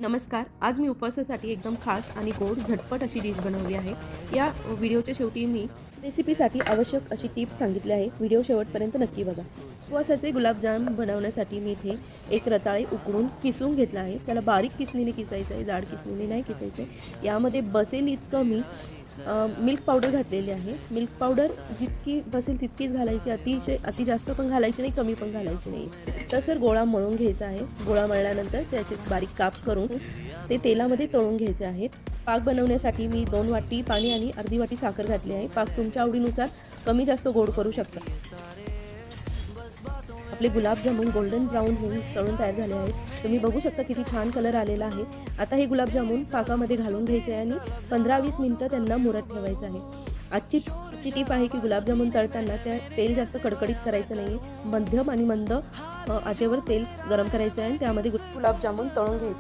नमस्कार. आज मी उपवासासाठी एकदम खास आणि गोड झटपट अशी डिश बनवली आहे. या व्हिडिओच्या शेवटी मी रेसिपीसाठी आवश्यक अशी टिप सांगितली आहे. व्हिडिओ शेवटपर्यंत नक्की बघा. उपवासाचे गुलाबजाम बनवण्यासाठी मी इथे एक रताळे उकडून किसून घेतला आहे. त्याला बारीक किसणीने किसायचं आहे, जाड किसणीने नाही किसायचं आहे. यामध्ये बसेल इतकं मी मिल्क पावडर घातलेली आहे. मिल्क पावडर जितकी बसेल तितकीच घालायची, अति जास्त पण घालायची नाही, कमी पण घालायची नाही. तसं गोळा मळून घ्यायचा आहे. गोळा मळल्यानंतर त्याचे बारीक काप करून ते तेलामध्ये तळून घ्यायचे आहेत. पाक बनवण्यासाठी मी 2 वाटी पाणी आणि अर्धी वाटी साखर घातली आहे. पाक तुमच्या आवडीनुसार कमी जास्त गोड करू शकता. आपले गुलाबजामुन गोल्डन ब्राऊन होऊन तळून तयार झाले आहेत. तुम्ही बघू शकता किती छान कलर आलेला आहे. आता हे गुलाबजामुन पाकामध्ये घालून घ्यायचे आहे आणि 15-20 मिनिटं त्यांना मुरत ठेवायचं आहे. आजची टीप आहे की गुलाबजामुन तळताना तेल जास्त कडकडीत करायचं नाही आहे. मध्यम आणि मंद आचेवर तेल गरम करायचं आहे आणि त्यामध्ये गुलाबजामुन तळून घ्यायचं